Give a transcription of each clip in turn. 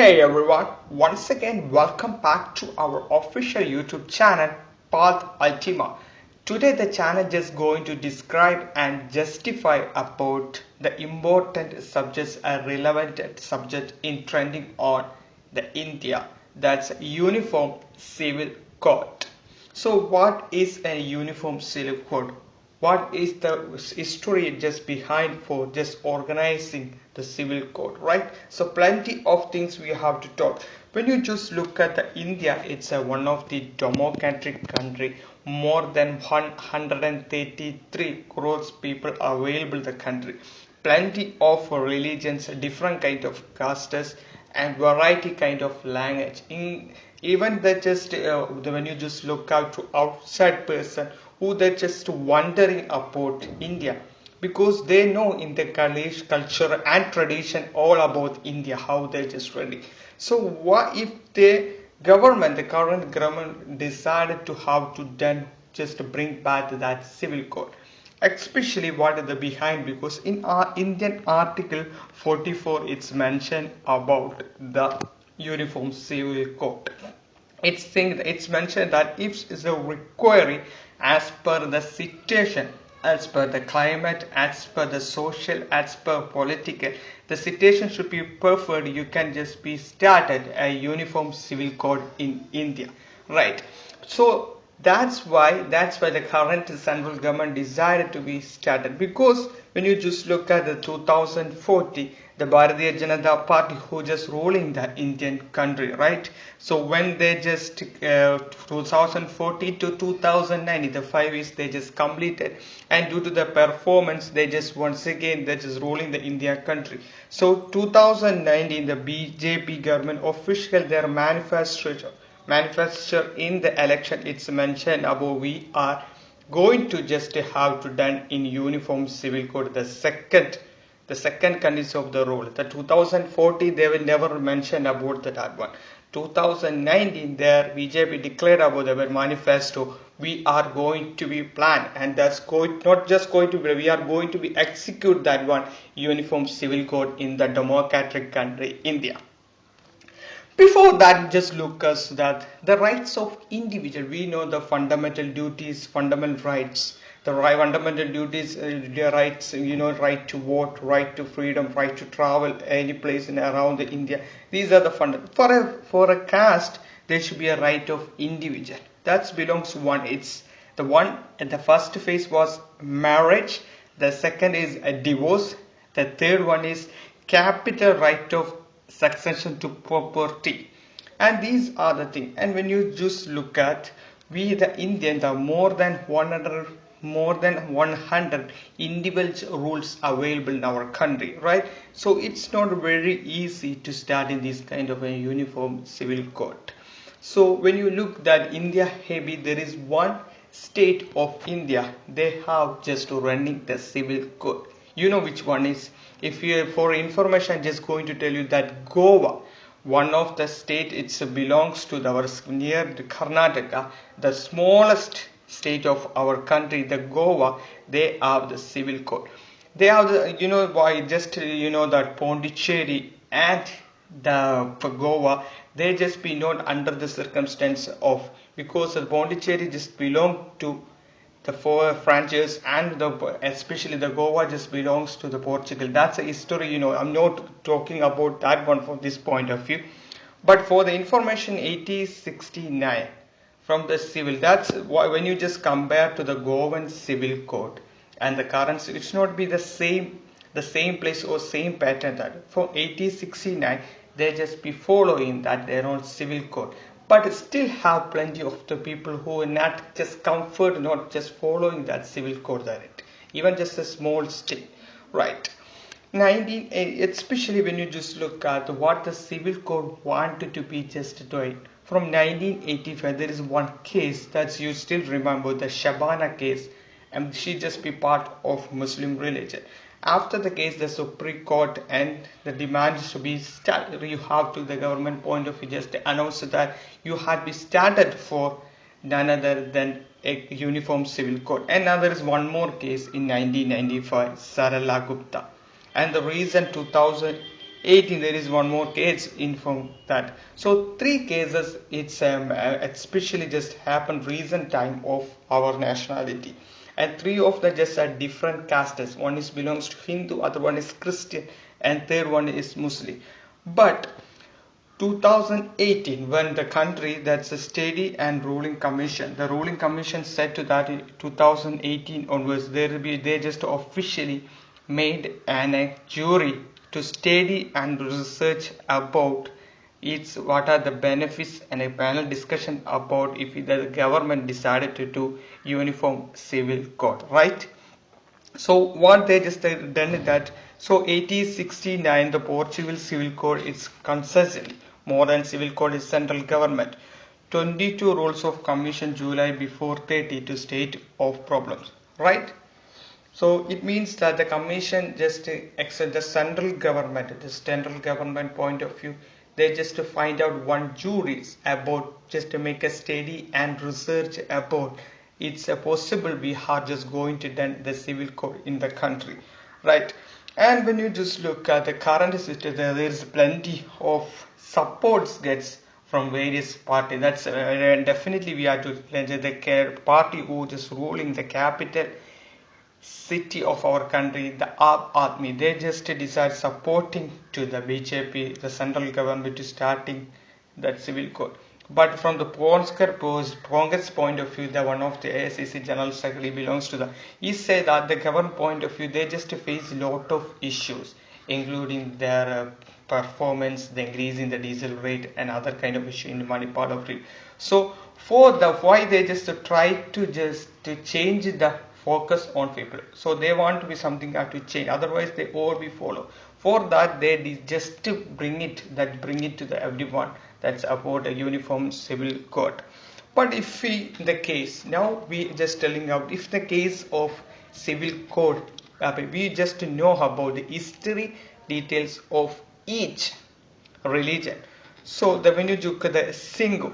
Hey everyone, once again welcome back to our official YouTube channel Path Ultima. Today the channel is going to describe and justify about the important subjects and relevant subject in trending on the India, that's Uniform Civil Code. So what is a Uniform Civil Code? What is the history just behind for just organizing the civil code, right? So plenty of things we have to talk. When you just look at the India, it's one of the democratic country. More than 133 crores people available the country. Plenty of religions, different kind of castes and variety kind of language. Even that just when you just look out to outside person who they're just wondering about India, because they know in the culture and tradition all about India, how they're just ready. So what if the current government decided to have to then just bring back that civil code? Especially what is the behind, because in our Indian article 44 it's mentioned about the Uniform Civil Code. It's mentioned that if it's a requiry as per the situation, as per the climate, as per the social, as per political, the situation should be perfect. You can just be started a uniform civil code in India, right? So that's why the current central government decided to be started, because when you just look at the 2040, the Bharatiya Janata Party who just ruling the Indian country, right? So when they just 2040 to 2090, the 5 years they just completed, and due to the performance they just once again they just ruling the India country. So 2019 the BJP government official their manifesto in the election, it's mentioned above we are going to just have to done in uniform civil code the second condition of the rule. The 2040 they will never mention about that one. 2019 there BJP declared about their manifesto, we are going to be planned, and that's going not just going to be, we are going to be execute that one uniform civil code in the democratic country India. Before that, just look us that the rights of individual. We know the fundamental duties, fundamental rights. The fundamental duties, the rights. Right to vote, right to freedom, right to travel any place in around the India. These are the fundamental. For a caste, there should be a right of individual. That belongs to one. It's the one. The first phase was marriage. The second is a divorce. The third one is capital right of succession to property, and these are the things. And when you just look at we the Indian, the more than 100 individual rules available in our country, right? So it's not very easy to start in this kind of a uniform civil code. So when you look that India heavy, there is one state of India they have just running the civil code. You know which one is? If you for information, I'm just going to tell you that Goa, one of the state, it belongs to our near Karnataka, the smallest state of our country, the Goa, they have the civil code. They have the, why just that Pondicherry and the Goa, they just be not under the circumstance of, because the Pondicherry just belong to the four franchise, and especially the Goa just belongs to the Portugal. That's a history, I'm not talking about that one from this point of view. But for the information, 1869 from the civil, that's why when you just compare to the Goan civil code and the current, it's not be the same place or same pattern. That from 1869 they just be following that their own civil code, but still have plenty of the people who are not just comfort, not just following that civil code direct, even just a small state, right? 19, especially when you just look at what the civil code wanted to be just doing. From 1985, there is one case that you still remember, the Shabana case, and she just be part of Muslim religion. After the case, the Supreme Court and the demand to be started, you have to the government point of view just announce that you had be started for none other than a uniform civil code. And now there is one more case in 1995, Sarala Gupta. And the reason 2000 18 there is one more case inform that. So three cases it's especially just happened recent time of our nationality, and three of the just are different castes. One is belongs to Hindu, other one is Christian, and third one is Muslim. But 2018, when the country, that's a steady and ruling commission, the ruling commission said to that in 2018 onwards there will be, they just officially made a jury to study and research about its what are the benefits, and a panel discussion about if the government decided to do uniform civil code, right? So what they just done is that, so 1869 the Portugal civil code is consensus, modern civil code is central government, 22 rules of commission July before 30 to state of problems, right? So it means that the commission just accept the central government point of view, they just to find out one juries about just to make a study and research about it's a possible we are just going to done the civil code in the country, right? And when you just look at the current situation, there is plenty of supports gets from various parties. That's definitely we have to the party who just ruling the capital city of our country, the Aam Aadmi, they just decide supporting to the BJP, the central government, to starting that civil code. But from the Congress point of view, the one of the AICC General Secretary belongs to the, he said that the government point of view, they just face a lot of issues, including their performance, the increase in the diesel rate, and other kind of issue in the money part of it. So for the why they just try to just to change the focus on people, so they want to be something have to change, otherwise they all be follow. For that they just to bring it to the everyone, that's about a uniform civil code. But if we in the case now we just telling out if the case of civil code, we just know about the history details of each religion. So the when you look at the Sindhu,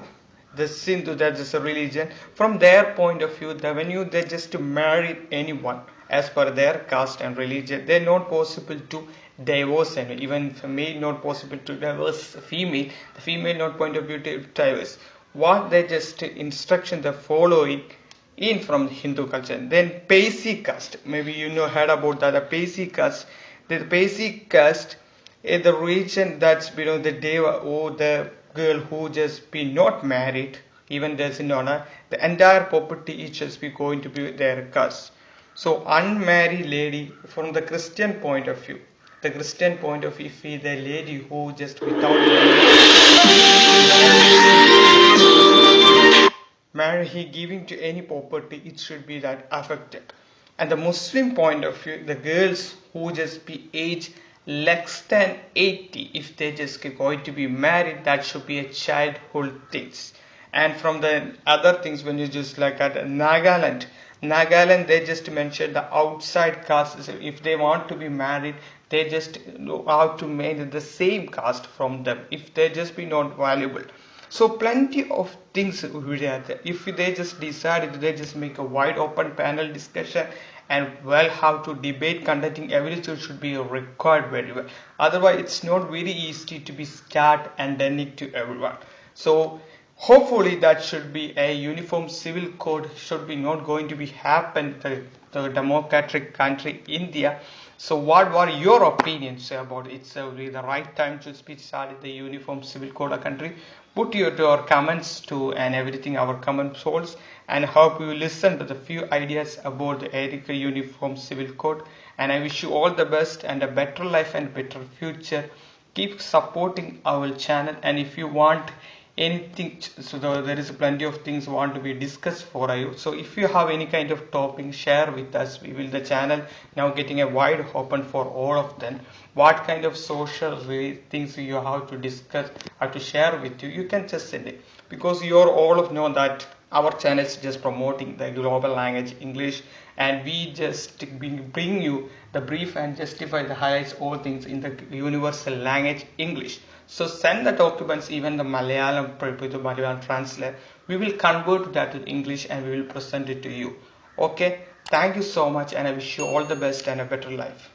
that is a religion, from their point of view, the when you they just marry anyone as per their caste and religion, they're not possible to divorce anyone, even male not possible to divorce female, the female not point of view to divorce. What they just instruction the following in from the Hindu culture. Then basic caste, maybe you know heard about that, the basic caste. The basic caste is the religion that's below the deva or the girl who just be not married, even there's in honor, the entire property is just be going to be their caste. So unmarried lady from the Christian point of view, the Christian point of view, if the lady who just without marriage he giving to any property, it should be that affected. And the Muslim point of view, the girls who just be age less than 80, if they just going to be married, that should be a childhood things. And from the other things, when you just like at Nagaland, they just mentioned the outside castes, if they want to be married, they just know how to make the same caste from them, if they just be not valuable. So plenty of things if they just decided, they just make a wide open panel discussion, and well how to debate conducting everything should be required very well, otherwise it's not very easy to be start and done it to everyone. So hopefully that should be a uniform civil code should be not going to be happen the democratic country India. So what were your opinions about it? It's the right time to speak started the uniform civil code of country. Put your comments to and everything our comment source, and hope you listen to the few ideas about the Erica uniform civil code. And I wish you all the best and a better life and better future. Keep supporting our channel, and if you want anything, so there is plenty of things want to be discussed for you. So if you have any kind of topic, share with us. We will the channel now getting a wide open for all of them. What kind of social things you have to discuss, have to share with you, you can just send it, because you are all of know that our channel is just promoting the global language English, and we just bring you the brief and justify the highlights all things in the universal language English. So send the documents, even the Malayalam translate, we will convert that to English and we will present it to you. Okay, thank you so much, and I wish you all the best and a better life.